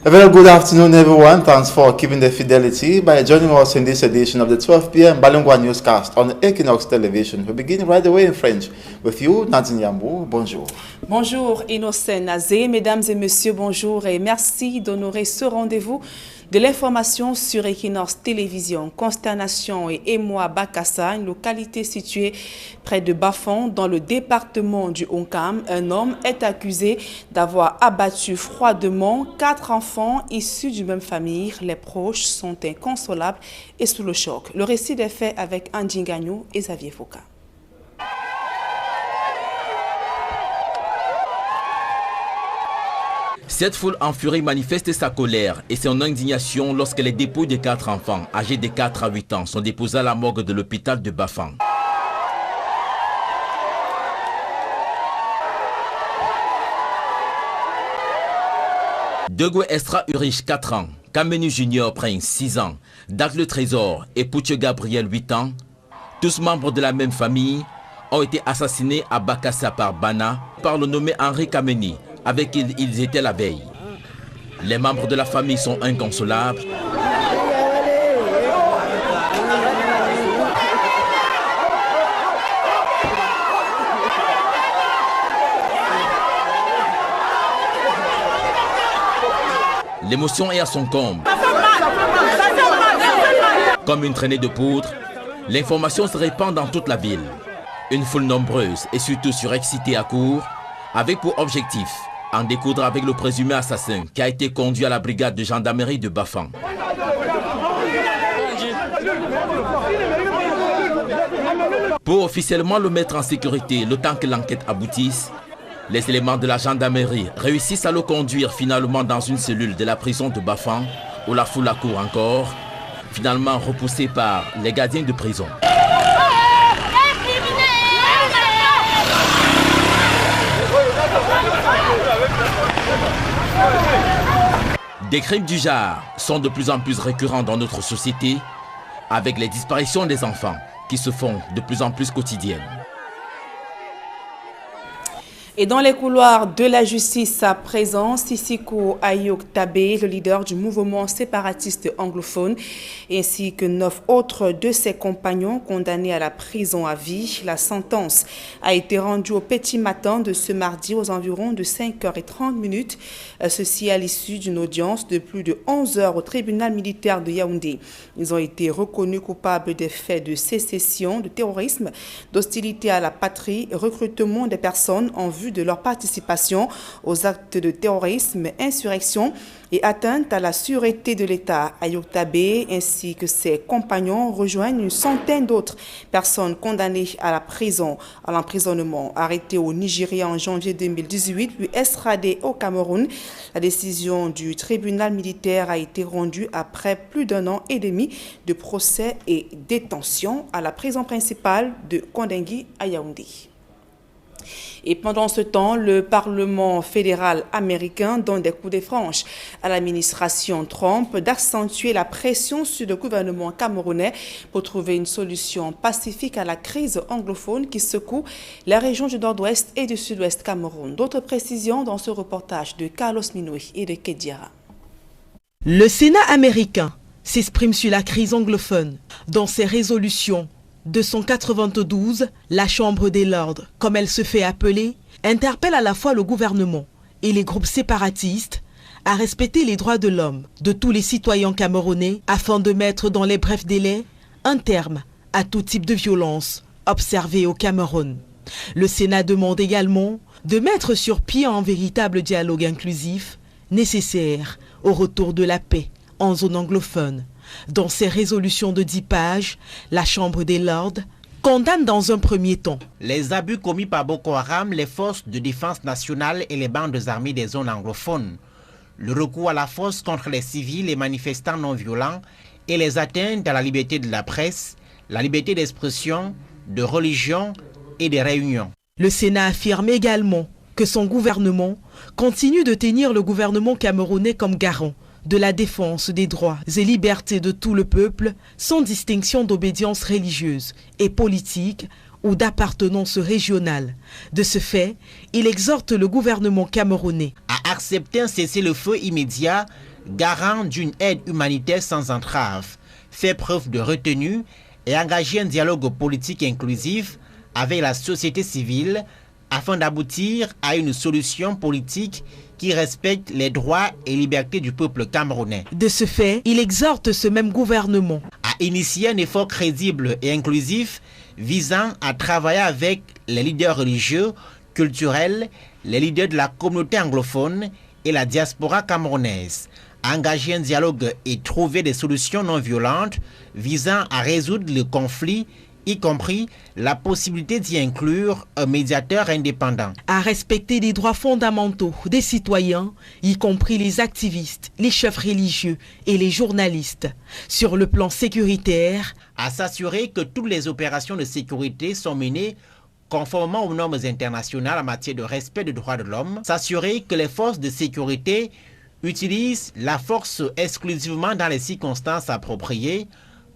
A very good afternoon, everyone. Thanks for keeping the fidelity by joining us in this edition of the 12 p.m. Balungwa newscast on Equinox Television. We begin right away in French with you, Nadine Yambou. Bonjour. Bonjour, Innocent Nazé. Mesdames et messieurs, bonjour et merci d'honorer ce rendez-vous de l'information sur Equinox Télévision. Consternation et émoi Bakassa, une localité située près de Bafang, dans le département du Onkam. Un homme est accusé d'avoir abattu froidement 4 enfants issus d'une même famille. Les proches sont inconsolables et sous le choc. Le récit des faits avec Andy Gagnou et Xavier Foucault. Cette foule en furie manifeste sa colère et son indignation lorsque les dépouilles de 4 enfants âgés de 4 à 8 ans sont déposés à la morgue de l'hôpital de Bafang. Degwe Estra Urich 4 ans, Kamenu Junior Prince 6 ans, Dak le Trésor et Pouche Gabriel 8 ans, tous membres de la même famille, ont été assassinés à Bakassa par Bana par le nommé Henri Kameni, avec qui ils étaient la veille. Les membres de la famille sont inconsolables. L'émotion est à son comble. Comme une traînée de poudre, l'information se répand dans toute la ville. Une foule nombreuse et surtout surexcitée accourt, avec pour objectif en découdre avec le présumé assassin qui a été conduit à la brigade de gendarmerie de Bafang. Pour officiellement le mettre en sécurité le temps que l'enquête aboutisse, les éléments de la gendarmerie réussissent à le conduire finalement dans une cellule de la prison de Bafang où la foule accourt encore, finalement repoussée par les gardiens de prison. Des crimes du genre sont de plus en plus récurrents dans notre société, avec les disparitions des enfants qui se font de plus en plus quotidiennes. Et dans les couloirs de la justice à présent, Sissiko Ayok Tabé, le leader du mouvement séparatiste anglophone, ainsi que 9 autres de ses compagnons condamnés à la prison à vie. La sentence a été rendue au petit matin de ce mardi aux environs de 5h30. Ceci à l'issue d'une audience de plus de 11 heures au tribunal militaire de Yaoundé. Ils ont été reconnus coupables des faits de sécession, de terrorisme, d'hostilité à la patrie, recrutement des personnes en vue de leur participation aux actes de terrorisme, insurrection et atteinte à la sûreté de l'État. Ayok Tabé ainsi que ses compagnons rejoignent une centaine d'autres personnes condamnées à la prison, à l'emprisonnement, arrêtées au Nigeria en janvier 2018 puis extradées au Cameroun. La décision du tribunal militaire a été rendue après plus d'1 an et demi de procès et détention à la prison principale de Kondengui à Yaoundé. Et pendant ce temps, le Parlement fédéral américain donne des coups de franche à l'administration Trump d'accentuer la pression sur le gouvernement camerounais pour trouver une solution pacifique à la crise anglophone qui secoue la région du nord-ouest et du sud-ouest Cameroun. D'autres précisions dans ce reportage de Carlos Minoui et de Kediara. Le Sénat américain s'exprime sur la crise anglophone dans ses résolutions. 292, la Chambre des Lords, comme elle se fait appeler, interpelle à la fois le gouvernement et les groupes séparatistes à respecter les droits de l'homme de tous les citoyens camerounais afin de mettre dans les brefs délais un terme à tout type de violence observée au Cameroun. Le Sénat demande également de mettre sur pied un véritable dialogue inclusif nécessaire au retour de la paix en zone anglophone. Dans ses résolutions de 10 pages, la Chambre des Lords condamne dans un premier temps les abus commis par Boko Haram, les forces de défense nationale et les bandes armées des zones anglophones, le recours à la force contre les civils et manifestants non violents et les atteintes à la liberté de la presse, la liberté d'expression, de religion et de réunion. Le Sénat affirme également que son gouvernement continue de tenir le gouvernement camerounais comme garant de la défense des droits et libertés de tout le peuple, sans distinction d'obédience religieuse et politique, ou d'appartenance régionale. De ce fait, il exhorte le gouvernement camerounais à accepter un cessez-le-feu immédiat, garant d'une aide humanitaire sans entrave, faire preuve de retenue et engager un dialogue politique inclusif avec la société civile afin d'aboutir à une solution politique qui respecte les droits et libertés du peuple camerounais. De ce fait, il exhorte ce même gouvernement à initier un effort crédible et inclusif visant à travailler avec les leaders religieux, culturels, les leaders de la communauté anglophone et la diaspora camerounaise, à engager un dialogue et trouver des solutions non violentes visant à résoudre le conflit, y compris la possibilité d'y inclure un médiateur indépendant. À respecter les droits fondamentaux des citoyens, y compris les activistes, les chefs religieux et les journalistes. Sur le plan sécuritaire, à s'assurer que toutes les opérations de sécurité sont menées conformément aux normes internationales en matière de respect des droits de l'homme, s'assurer que les forces de sécurité utilisent la force exclusivement dans les circonstances appropriées,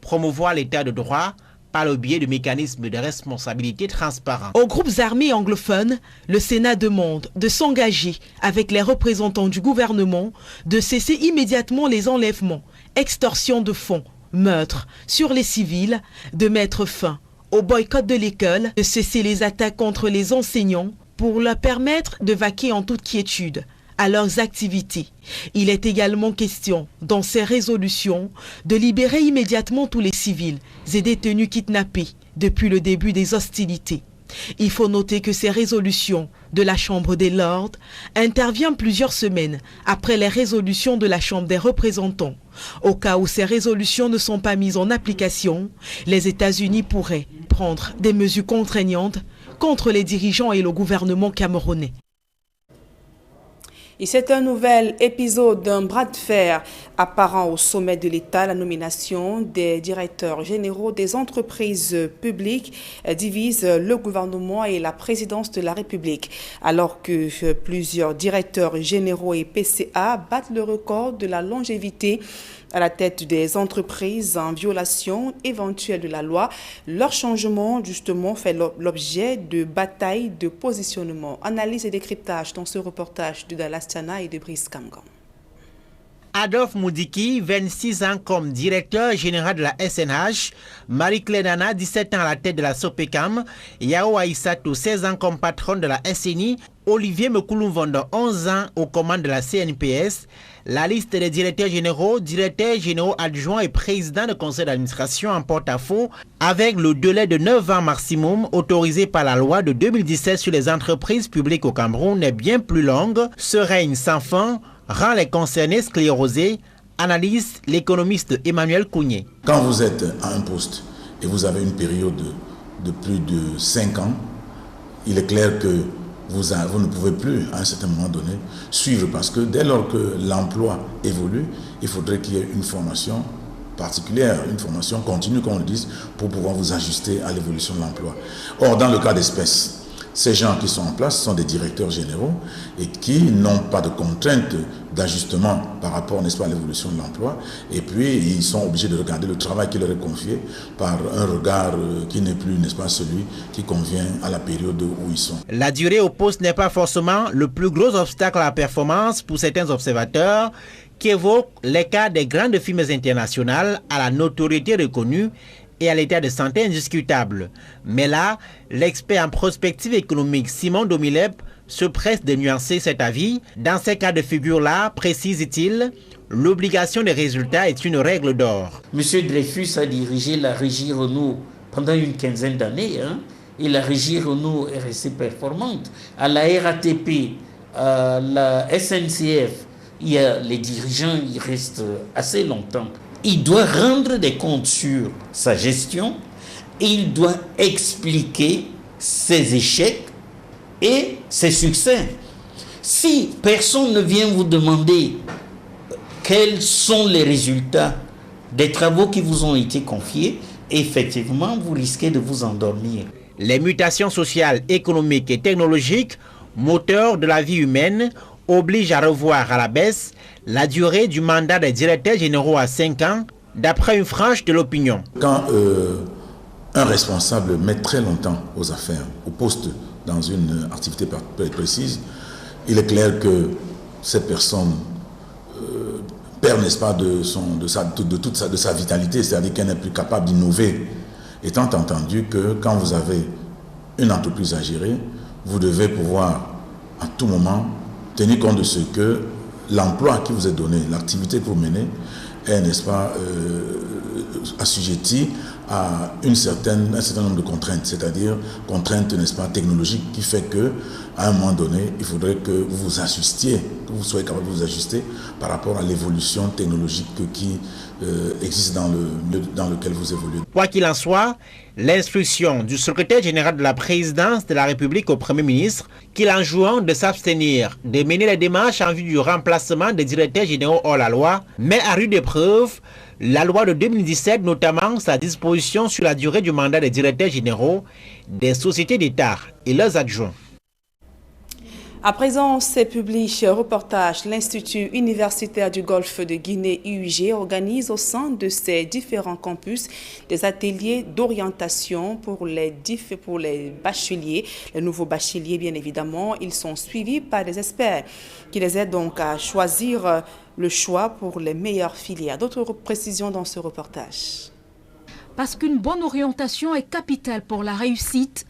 promouvoir l'état de droit par le biais de mécanismes de responsabilité transparents. Aux groupes armés anglophones, le Sénat demande de s'engager avec les représentants du gouvernement de cesser immédiatement les enlèvements, extorsions de fonds, meurtres sur les civils, de mettre fin au boycott de l'école, de cesser les attaques contre les enseignants pour leur permettre de vaquer en toute quiétude à leurs activités. Il est également question, dans ces résolutions, de libérer immédiatement tous les civils et détenus kidnappés depuis le début des hostilités. Il faut noter que ces résolutions de la Chambre des Lords interviennent plusieurs semaines après les résolutions de la Chambre des représentants. Au cas où ces résolutions ne sont pas mises en application, les États-Unis pourraient prendre des mesures contraignantes contre les dirigeants et le gouvernement camerounais. Et c'est un nouvel épisode d'un bras de fer apparent au sommet de l'État. La nomination des directeurs généraux des entreprises publiques divise le gouvernement et la présidence de la République. Alors que plusieurs directeurs généraux et PCA battent le record de la longévité à la tête des entreprises en violation éventuelle de la loi, leur changement justement fait l'objet de batailles de positionnement. Analyse et décryptage dans ce reportage de Dallas Tiana et de Brice Kamgan. Adolphe Moudiki, 26 ans comme directeur général de la SNH, Marie-Claire Nana, 17 ans à la tête de la Sopecam, Yao Aïssatou, 16 ans comme patron de la SNI, Olivier Mekoulouvondo, 11 ans aux commandes de la CNPS. La liste des directeurs généraux adjoints et présidents de conseil d'administration en porte-à-faux avec le délai de 9 ans maximum autorisé par la loi de 2017 sur les entreprises publiques au Cameroun est bien plus longue. Ce règne sans fin rend les concernés sclérosés, analyse l'économiste Emmanuel Kougné. Quand vous êtes à un poste et vous avez une période de plus de 5 ans, il est clair que vous ne pouvez plus, à un certain moment donné, suivre, parce que dès lors que l'emploi évolue, il faudrait qu'il y ait une formation particulière, une formation continue, comme on le dit, pour pouvoir vous ajuster à l'évolution de l'emploi. Or, dans le cas d'espèce, ces gens qui sont en place sont des directeurs généraux et qui n'ont pas de contraintes d'ajustement par rapport, n'est-ce pas, à l'évolution de l'emploi. Et puis, ils sont obligés de regarder le travail qui leur est confié par un regard qui n'est plus, n'est-ce pas, celui qui convient à la période où ils sont. La durée au poste n'est pas forcément le plus gros obstacle à la performance pour certains observateurs qui évoquent les cas des grandes firmes internationales à la notoriété reconnue et à l'état de santé indiscutable. Mais là, l'expert en prospective économique Simon Domilep se presse de nuancer cet avis. Dans ces cas de figure-là, précise-t-il, l'obligation des résultats est une règle d'or. Monsieur Dreyfus a dirigé la régie Renault pendant une quinzaine d'années. Et la régie Renault est restée performante. À la RATP, à la SNCF, les dirigeants ils restent assez longtemps. Il doit rendre des comptes sur sa gestion et il doit expliquer ses échecs et ses succès. Si personne ne vient vous demander quels sont les résultats des travaux qui vous ont été confiés, effectivement, vous risquez de vous endormir. Les mutations sociales, économiques et technologiques, moteurs de la vie humaine, obligent à revoir à la baisse la durée du mandat des directeurs généraux à 5 ans, d'après une frange de l'opinion. Quand un responsable met très longtemps aux affaires, au poste dans une activité précise, il est clair que cette personne perd, n'est-ce pas, de sa vitalité, c'est-à-dire qu'elle n'est plus capable d'innover, étant entendu que quand vous avez une entreprise à gérer, vous devez pouvoir à tout moment tenir compte de ce que l'emploi qui vous est donné, l'activité que vous menez, est, n'est-ce pas, assujetti à un certain nombre de contraintes, c'est-à-dire contraintes, n'est-ce pas, technologiques, qui fait que à un moment donné, il faudrait que vous vous ajustiez, que vous soyez capable de vous ajuster par rapport à l'évolution technologique qui existe dans lequel vous évoluez. Quoi qu'il en soit, l'instruction du secrétaire général de la présidence de la République au Premier ministre, qu'il enjoint de s'abstenir de mener les démarches en vue du remplacement des directeurs généraux hors la loi, met à rude épreuve la loi de 2017, notamment sa disposition sur la durée du mandat des directeurs généraux des sociétés d'État et leurs adjoints. À présent, c'est public reportage. L'Institut universitaire du Golfe de Guinée, IUG, organise au sein de ses différents campus des ateliers d'orientation pour les bacheliers. Les nouveaux bacheliers, bien évidemment, ils sont suivis par des experts qui les aident donc à choisir le choix pour les meilleures filières. D'autres précisions dans ce reportage. Parce qu'une bonne orientation est capitale pour la réussite,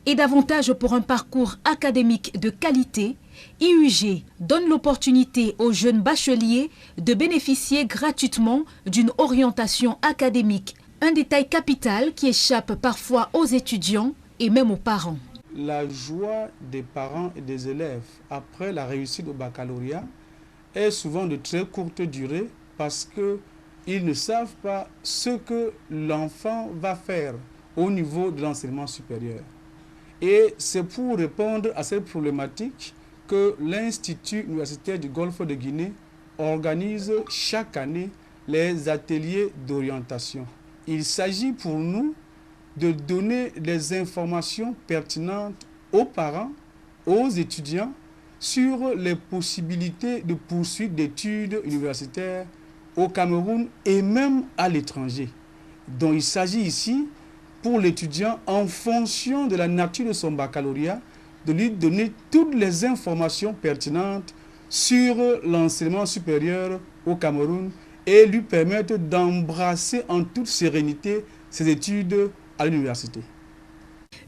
et davantage pour un parcours académique de qualité, IUG donne l'opportunité aux jeunes bacheliers de bénéficier gratuitement d'une orientation académique. Un détail capital qui échappe parfois aux étudiants et même aux parents. La joie des parents et des élèves après la réussite au baccalauréat est souvent de très courte durée parce qu'ils ne savent pas ce que l'enfant va faire au niveau de l'enseignement supérieur. Et c'est pour répondre à cette problématique que l'Institut universitaire du Golfe de Guinée organise chaque année les ateliers d'orientation. Il s'agit pour nous de donner des informations pertinentes aux parents, aux étudiants, sur les possibilités de poursuite d'études universitaires au Cameroun et même à l'étranger. Donc il s'agit ici pour l'étudiant, en fonction de la nature de son baccalauréat, de lui donner toutes les informations pertinentes sur l'enseignement supérieur au Cameroun et lui permettre d'embrasser en toute sérénité ses études à l'université.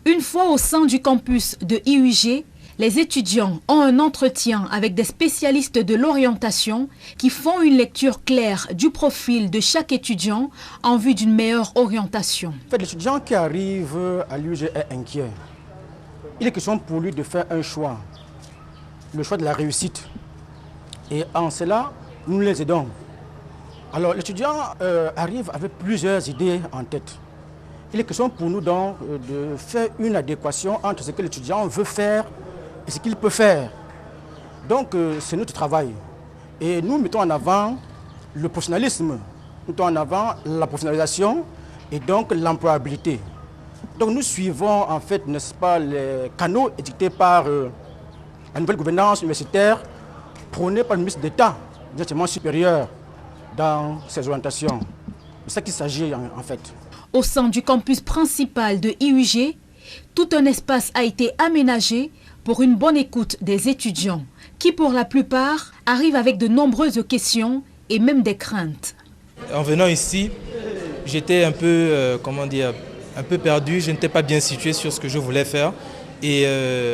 Une fois au sein du campus de IUG, les étudiants ont un entretien avec des spécialistes de l'orientation qui font une lecture claire du profil de chaque étudiant en vue d'une meilleure orientation. En fait, l'étudiant qui arrive à l'IUG est inquiet. Il est question pour lui de faire un choix, le choix de la réussite. Et en cela, nous les aidons. Alors l'étudiant arrive avec plusieurs idées en tête. Il est question pour nous donc de faire une adéquation entre ce que l'étudiant veut faire et ce qu'il peut faire. Donc c'est notre travail. Et nous mettons en avant le professionnalisme, nous mettons en avant la professionnalisation et donc l'employabilité. Donc nous suivons en fait, n'est-ce pas, les canaux édictés par la nouvelle gouvernance universitaire prônée par le ministre d'État du enseignement supérieur dans ses orientations. C'est ça qu'il s'agit en fait. Au sein du campus principal de IUG, tout un espace a été aménagé pour une bonne écoute des étudiants, qui pour la plupart arrivent avec de nombreuses questions et même des craintes. En venant ici, j'étais un peu, un peu perdu, je n'étais pas bien situé sur ce que je voulais faire. Et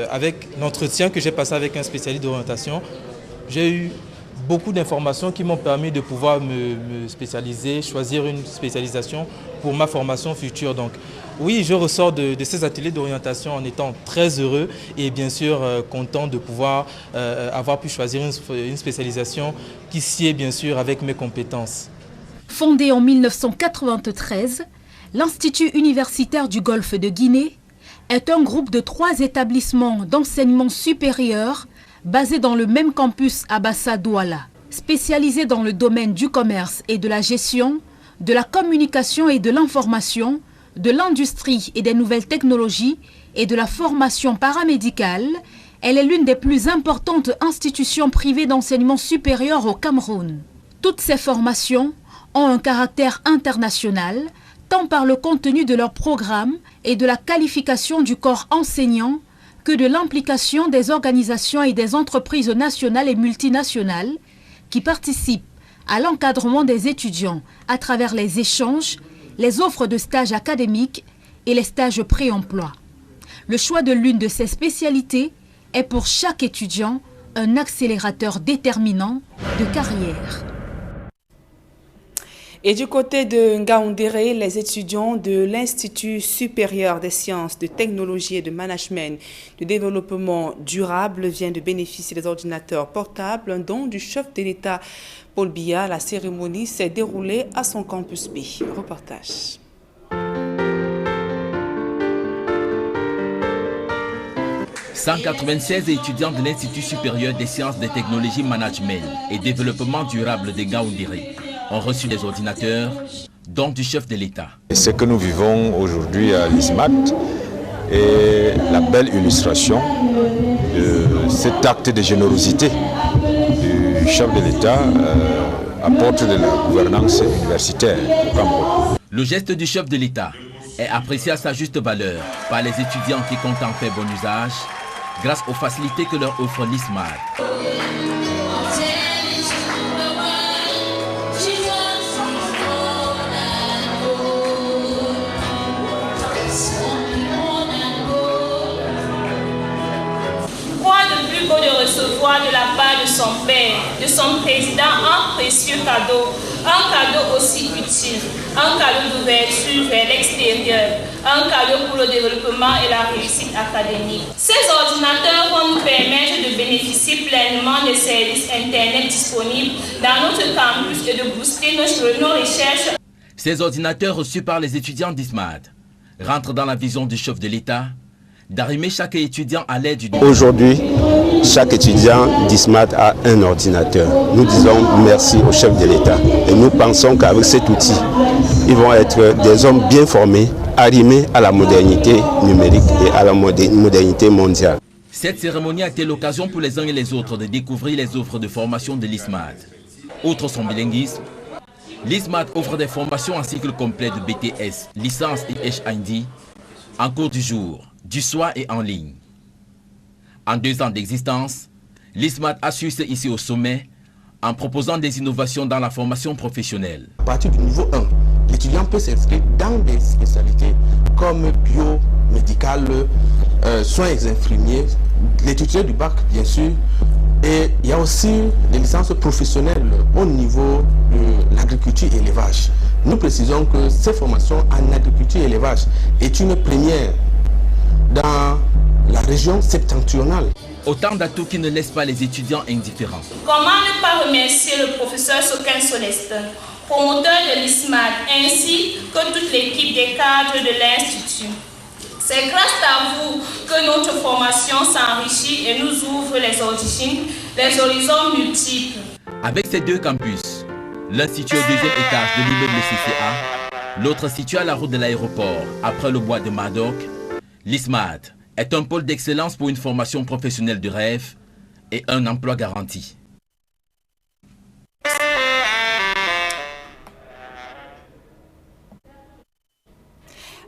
avec l'entretien que j'ai passé avec un spécialiste d'orientation, j'ai eu beaucoup d'informations qui m'ont permis de pouvoir me spécialiser, choisir une spécialisation pour ma formation future. Donc, oui, je ressors de ces ateliers d'orientation en étant très heureux et bien sûr content de pouvoir avoir pu choisir une spécialisation qui sied bien sûr avec mes compétences. Fondé en 1993, l'Institut universitaire du Golfe de Guinée est un groupe de 3 établissements d'enseignement supérieur basés dans le même campus à Bassa-Douala, spécialisés dans le domaine du commerce et de la gestion, de la communication et de l'information, de l'industrie et des nouvelles technologies et de la formation paramédicale. Elle est l'une des plus importantes institutions privées d'enseignement supérieur au Cameroun. Toutes ces formations ont un caractère international, tant par le contenu de leur programme et de la qualification du corps enseignant que de l'implication des organisations et des entreprises nationales et multinationales qui participent à l'encadrement des étudiants à travers les échanges, les offres de stages académiques et les stages pré-emploi. Le choix de l'une de ces spécialités est pour chaque étudiant un accélérateur déterminant de carrière. Et du côté de Ngaoundéré, les étudiants de l'Institut supérieur des sciences, de technologie et de management de développement durable viennent de bénéficier des ordinateurs portables, un don du chef de l'État Paul Biya. La cérémonie s'est déroulée à son campus B. Reportage. « 196 étudiants de l'Institut supérieur des sciences, des technologies, management et développement durable de Ngaoundéré ont reçu des ordinateurs, dont du chef de l'État. Ce que nous vivons aujourd'hui à l'ISMAT est la belle illustration de cet acte de générosité du chef de l'État à porte de la gouvernance universitaire au Cameroun. Le geste du chef de l'État est apprécié à sa juste valeur par les étudiants qui comptent en faire bon usage grâce aux facilités que leur offre l'ISMAT. De recevoir de la part de son père, de son président, un précieux cadeau, un cadeau aussi utile, un cadeau d'ouverture vers l'extérieur, un cadeau pour le développement et la réussite académique. Ces ordinateurs vont nous permettre de bénéficier pleinement des services Internet disponibles dans notre campus et de booster nos recherches. Ces ordinateurs reçus par les étudiants d'ISMAT rentrent dans la vision du chef de l'État d'arrimer chaque étudiant à l'aide du... Aujourd'hui, chaque étudiant d'ISMAT a un ordinateur. Nous disons merci au chef de l'État. Et nous pensons qu'avec cet outil, ils vont être des hommes bien formés, arrimés à la modernité numérique et à la modernité mondiale. Cette cérémonie a été l'occasion pour les uns et les autres de découvrir les offres de formation de l'ISMAT. Outre son bilinguisme, l'ISMAT offre des formations en cycle complet de BTS, licence et HND, en cours du jour, du soir et en ligne. En 2 ans d'existence, l'ISMAT a su ici au sommet en proposant des innovations dans la formation professionnelle. À partir du niveau 1, l'étudiant peut s'inscrire dans des spécialités comme biomédical, soins infirmiers, les titulaires du bac bien sûr, et il y a aussi les licences professionnelles au niveau de l'agriculture et l'élevage. Nous précisons que ces formations en agriculture et élevage est une première dans la région septentrionale. Autant d'atouts qui ne laissent pas les étudiants indifférents. Comment ne pas remercier le professeur Sokin Solestin, promoteur de l'ISMAT, ainsi que toute l'équipe des cadres de l'Institut. C'est grâce à vous que notre formation s'enrichit et nous ouvre les horizons multiples. Avec ces 2 campus, l'un situé au 2e étage de l'immeuble CCA, l'autre situé à la route de l'aéroport, après le bois de Madoc, l'ISMAT est un pôle d'excellence pour une formation professionnelle de rêve et un emploi garanti.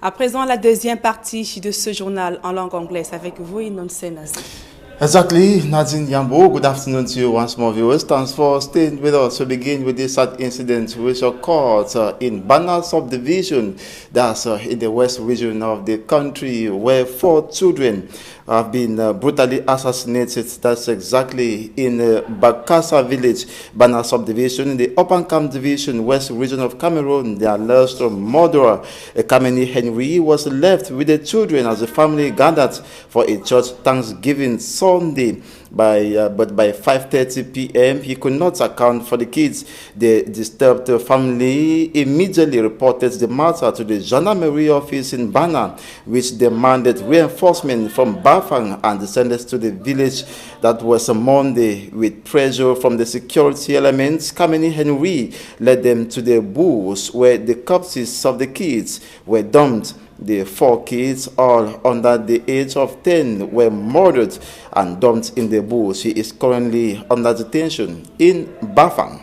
À présent, la deuxième partie de ce journal en langue anglaise avec vous, Inon Senas. Exactly, Nadine Yambo. Good afternoon to you once more, viewers. Thanks for staying with us. We begin with this sad incident which occurred in Bana subdivision, that's in the west region of the country, where 4 children have been brutally assassinated. That's exactly in Bakassa village, Bana subdivision, in the Upper Camp division, west region of Cameroon. The alleged murderer, Kameni Henry, was left with the children as the family gathered for a church Thanksgiving Sunday. But by 5:30 p.m., he could not account for the kids. The disturbed family immediately reported the matter to the gendarmerie office in Bana, which demanded reinforcement from Bafang and descended to the village. That was a Monday. With pressure from the security elements, Kameni Henry led them to the bush where the corpses of the kids were dumped. The 4 kids, all under the age of 10, were murdered and dumped in the bush. He is currently under detention in Bafang.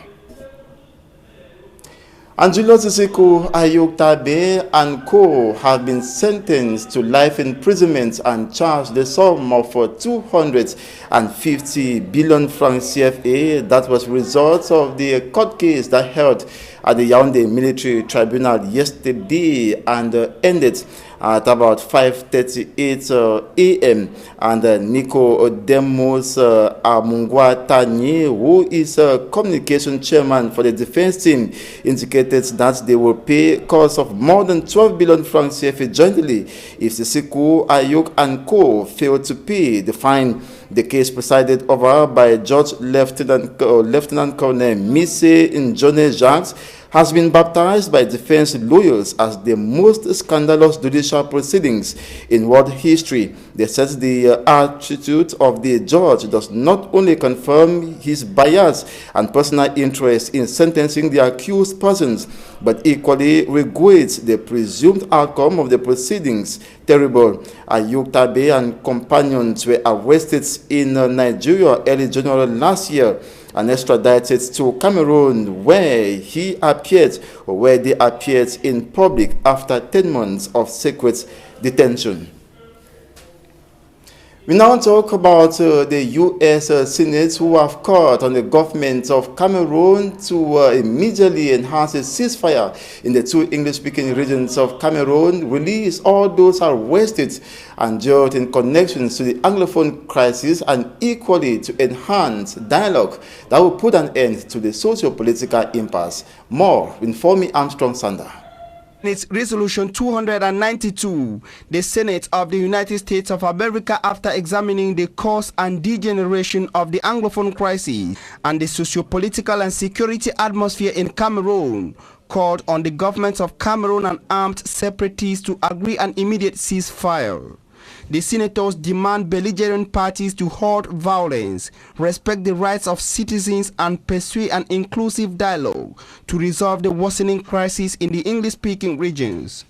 And Julius Isiku, Ayuk Tabe and co. have been sentenced to life imprisonment and charged the sum of 250 billion francs CFA. That was result of the court case that held at the Yaoundé Military Tribunal yesterday and ended at about 5:38 a.m. And Nico Demos Amungwa Tanye, who is communication chairman for the defense team, indicated that they will pay costs of more than 12 billion francs CFA jointly if Sisiku, Ayuk and co. fail to pay the fine. The case presided over by Judge Lieutenant Colonel Mise Njone Jacques has been baptized by defense lawyers as the most scandalous judicial proceedings in world history. They said the attitude of the judge does not only confirm his bias and personal interest in sentencing the accused persons, but equally regrets the presumed outcome of the proceedings. Terrible. Ayuk Tabe and companions were arrested in Nigeria early January last year and extradited to Cameroon, where they appeared in public after 10 months of secret detention. We now talk about the U.S. Senate, who have called on the government of Cameroon to immediately enhance a ceasefire in the two English-speaking regions of Cameroon, release all those arrested and jailed in connection to the Anglophone crisis, and equally to enhance dialogue that will put an end to the socio-political impasse. More in Fomi Armstrong Sander. In its Resolution 292, the Senate of the United States of America, after examining the cause and degeneration of the Anglophone crisis and the socio-political and security atmosphere in Cameroon, called on the governments of Cameroon and armed separatists to agree an immediate ceasefire. The senators demand belligerent parties to halt violence, respect the rights of citizens, and pursue an inclusive dialogue to resolve the worsening crisis in the English-speaking regions.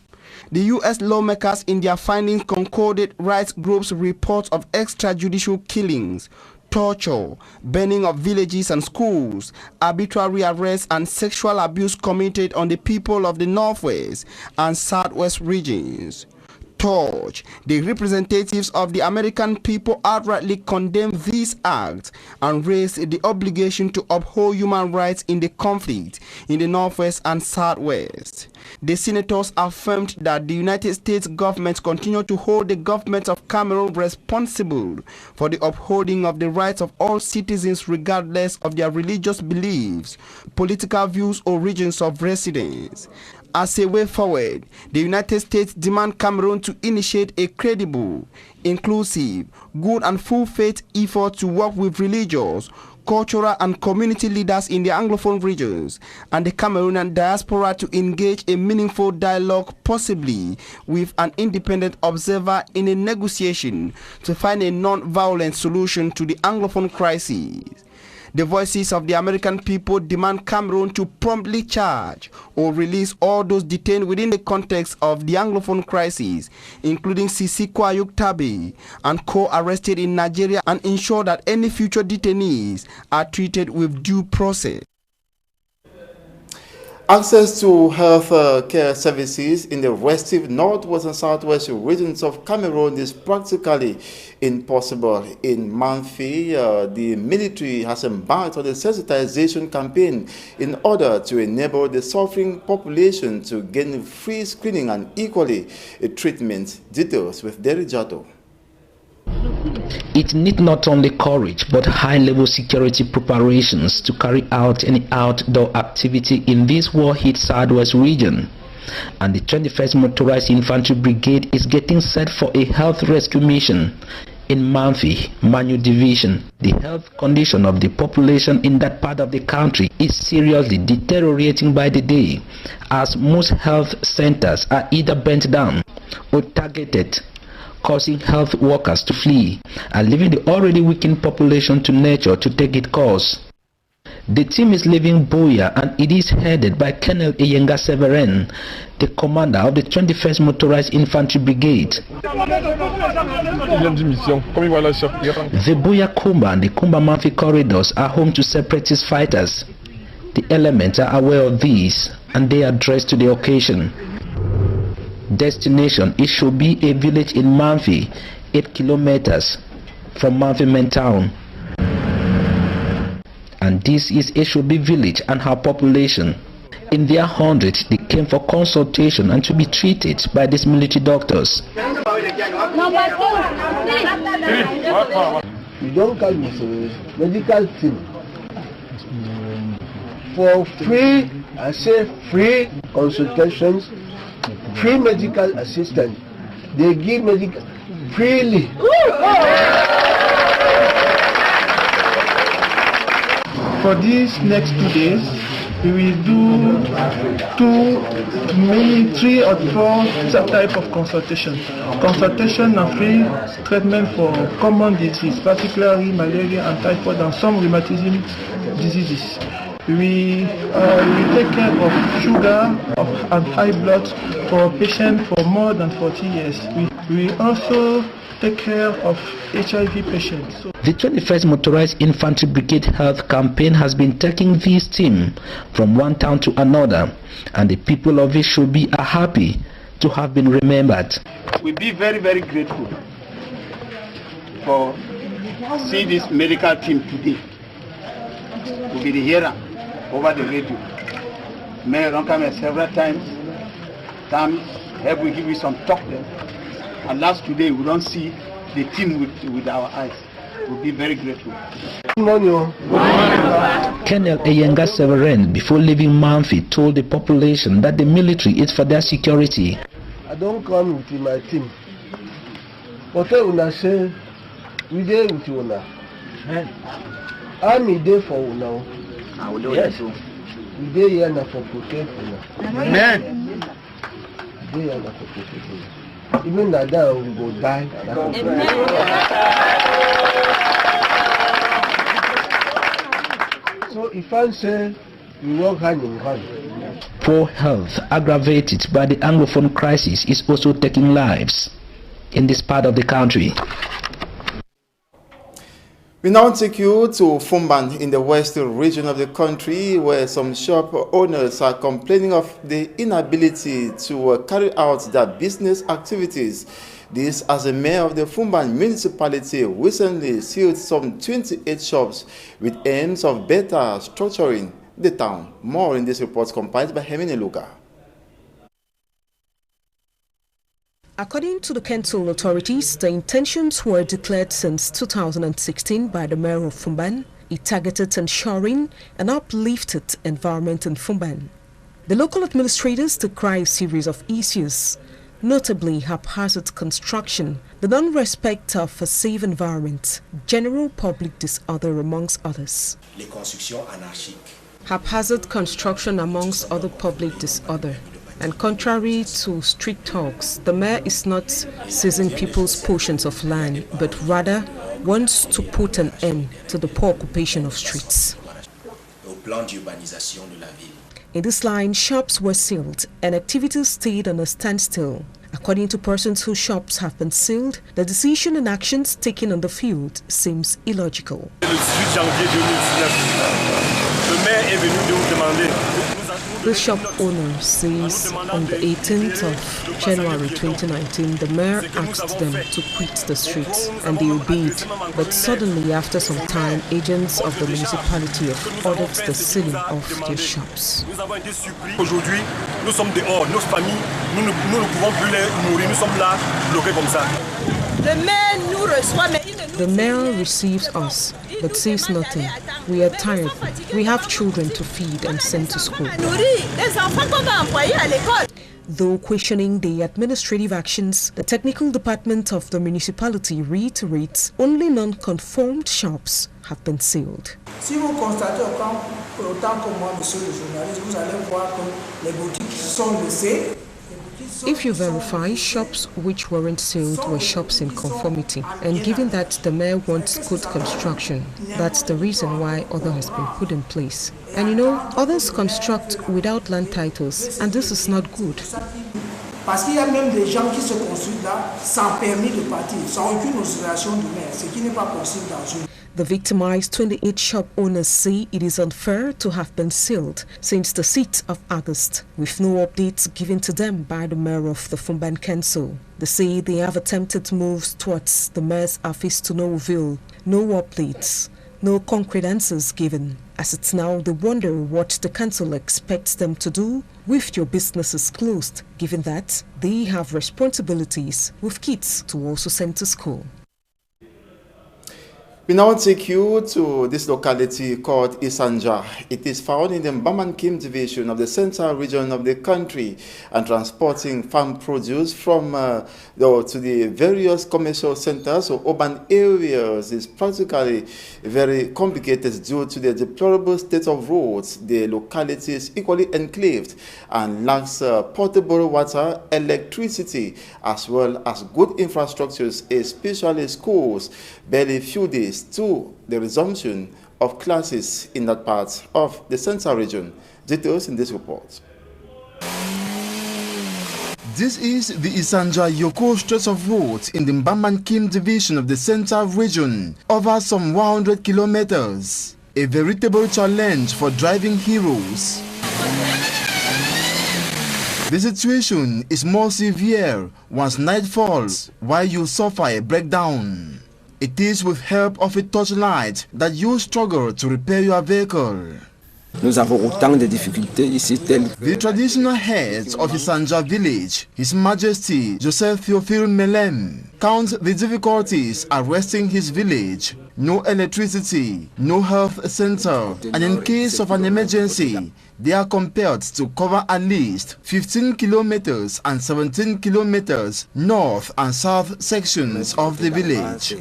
The U.S. lawmakers in their findings concorded rights groups' reports of extrajudicial killings, torture, burning of villages and schools, arbitrary arrests, and sexual abuse committed on the people of the Northwest and Southwest regions. The representatives of the American people outrightly condemned these acts and raised the obligation to uphold human rights in the conflict in the Northwest and Southwest. The senators affirmed that the United States government continued to hold the government of Cameroon responsible for the upholding of the rights of all citizens regardless of their religious beliefs, political views, or regions of residence. As a way forward, the United States demand Cameroon to initiate a credible, inclusive, good and full faith effort to work with religious, cultural and community leaders in the Anglophone regions and the Cameroonian diaspora to engage in meaningful dialogue, possibly with an independent observer, in a negotiation to find a non-violent solution to the Anglophone crisis. The voices of the American people demand Cameroon to promptly charge or release all those detained within the context of the Anglophone crisis, including Sisiku Ayuk Tabe and co-arrested in Nigeria, and ensure that any future detainees are treated with due process. Access to health care services in the restive northwest and southwest regions of Cameroon is practically impossible. In Manfi, the military has embarked on a sensitization campaign in order to enable the suffering population to gain free screening and equally treatment. Details with Derry Jato. It need not only courage but high-level security preparations to carry out any outdoor activity in this war-hit southwest region. And the 21st Motorized Infantry Brigade is getting set for a health rescue mission in Manfi, Manu Division. The health condition of the population in that part of the country is seriously deteriorating by the day, as most health centers are either burnt down or targeted, causing health workers to flee and leaving the already weakened population to nature to take its course. The team is leaving Buea and it is headed by Colonel Iyenga Severin, the commander of the 21st Motorized Infantry Brigade. The Buea Kumba and the Kumba Manfi corridors are home to separatist fighters. The elements are aware of these and they are dressed to the occasion. Destination, it should be a village in Manfi, 8 kilometers from Manfi main town. And this is Eshobi village and her population. In their hundreds, they came for consultation and to be treated by these military doctors. We don't call this medical team. For free, I say free consultations, free medical assistance. They give medical freely. For these next 2 days, we will do 3 or 4 types of consultation. Consultation and free treatment for common diseases, particularly malaria and typhoid and some rheumatism diseases. We take care of sugar and high blood for patients for more than 40 years. We also take care of HIV patients. The 21st Motorized Infantry Brigade Health Campaign has been taking this team from one town to another, and the people of Eshobi are happy to have been remembered. We'll be very, very grateful for seeing this medical team today. We'll be here over the radio. Mayor don't come here several times. Help we give you some talk there. And last today we don't see the team with our eyes. We'll be very grateful. Colonel Eyenga Severin, before leaving Manfi, told the population that the military is for their security. I don't come with my team. What I say, we there with you now. I'm there for you now. Yes. We there here now for protect you now. Amen. We there here for protect you. Even that we go die. So if I say we work hand in hand. Poor health aggravated by the Anglophone crisis is also taking lives in this part of the country. We now take you to Fumban in the western region of the country, where some shop owners are complaining of the inability to carry out their business activities. This as the mayor of the Fumban municipality recently sealed some 28 shops with aims of better structuring the town. More in this report compiled by Hemine Luga. According to the council authorities, the intentions were declared since 2016 by the mayor of Fumban. It targeted ensuring an uplifted environment in Fumban. The local administrators decry a series of issues, notably haphazard construction, the non-respect of a safe environment, general public disorder amongst others. Les constructions anarchiques. Haphazard construction amongst other public disorder. And contrary to street talks, the mayor is not seizing people's portions of land, but rather wants to put an end to the poor occupation of streets. In this line, shops were sealed and activities stayed on a standstill. According to persons whose shops have been sealed, the decision and actions taken on the field seems illogical. The shop owner says on the 18th of January 2019, the mayor asked them to quit the streets and they obeyed. But suddenly, after some time, agents of the municipality have ordered the sealing of their shops. Aujourd'hui, nous sommes dehors, nos familles, nous ne pouvons plus les nourrir, nous sommes là, bloqués comme ça. The mayor receives us, but says nothing. We are tired. We have children to feed and send to school. Though questioning the administrative actions, the technical department of the municipality reiterates only non-conformed shops have been sealed. Si vous constatez autant que moi, monsieur le journaliste, vous allez voir que les boutiques sont laissées. If you verify, shops which weren't sealed were shops in conformity. And given that the mayor wants good construction, that's the reason why order has been put in place. And you know, others construct without land titles, and this is not good. Parce qu'il y a même des gens qui se construisent là sans permis de partir, sans aucune autorisation du maire, ce qui n'est pas possible dans une. The victimized 28 shop owners say it is unfair to have been sealed since the 6th of August, with no updates given to them by the mayor of the Fumban Council. They say they have attempted moves towards the mayor's office to no avail, no updates, no concrete answers given. As it's now, they wonder what the council expects them to do with your businesses closed, given that they have responsibilities with kids to also send to school. We now take you to this locality called Isanja. It is found in the Bamban-Kim division of the central region of the country, and transporting farm produce from to the various commercial centers or urban areas is practically very complicated due to the deplorable state of roads. The locality is equally enclaved and lacks potable water, electricity, as well as good infrastructures, especially schools. Barely a few days to the resumption of classes in that part of the central region. Details in this report. This is the Isanja-Yoko stretch of roads in the Bamban-Kim division of the central region, over some 100 kilometers. A veritable challenge for driving heroes. The situation is more severe once night falls, while you suffer a breakdown. It is with help of a torchlight that you struggle to repair your vehicle. Nous avons autant de difficultés ici telles. The traditional head of Isanja village, His Majesty Joseph Theophile Melem, counts the difficulties arresting his village. No electricity, no health center, and in case of an emergency, they are compelled to cover at least 15 kilometers and 17 kilometers north and south sections of the village.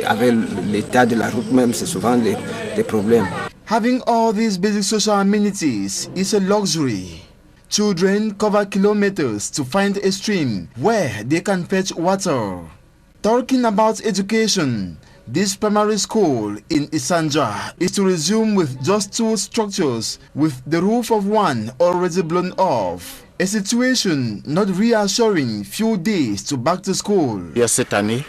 Avec l'état de la route même, c'est souvent les problèmes. Having all these basic social amenities is a luxury. Children cover kilometers to find a stream where they can fetch water. Talking about education, this primary school in Isanja is to resume with just 2 structures, with the roof of one already blown off. A situation not reassuring few days to back to school. Cette année,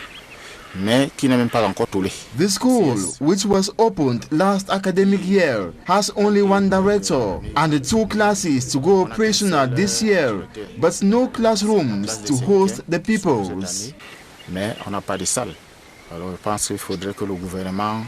mais qui n'est même pas encore toulé. The school, which was opened last academic year, has only 1 director and 2 classes to go operational this year, but no classrooms to host the pupils. Mais on n'a pas de salle. Alors je pense qu'il faudrait que le gouvernement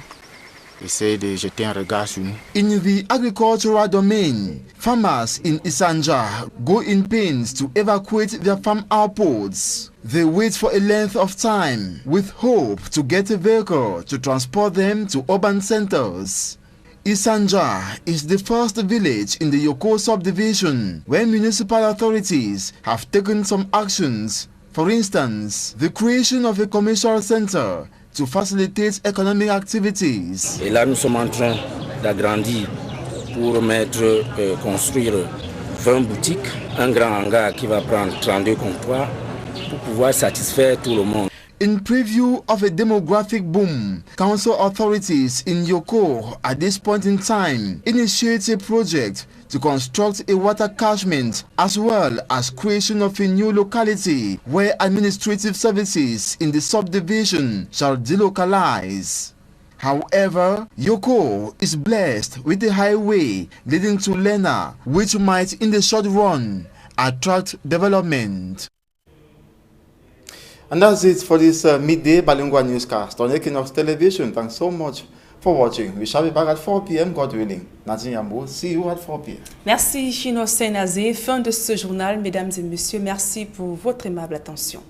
essaye de jeter un regard sur nous. In the agricultural domain, farmers in Isanja go in pains to evacuate their farm outputs. They wait for a length of time with hope to get a vehicle to transport them to urban centers. Isanja is the first village in the Yoko subdivision where municipal authorities have taken some actions. For instance, the creation of a commercial center to facilitate economic activities. Et là, nous sommes en train d'agrandir pour construire 20 boutiques, un grand hangar qui va prendre 32 comptoirs pour pouvoir satisfaire tout le monde. In preview of a demographic boom, council authorities in Yoko at this point in time initiate a project to construct a water catchment as well as creation of a new locality where administrative services in the subdivision shall delocalize. However, Yoko is blessed with a highway leading to Lena, which might in the short run attract development. And that's it for this midday bilingual newscast on Equinox Television. Thanks so much for watching. We shall be back at 4 p.m. God willing. Nadine Yambo, see you at 4 p.m. Merci Chino Senazé. Fin de ce journal, mesdames et messieurs. Merci pour votre aimable attention.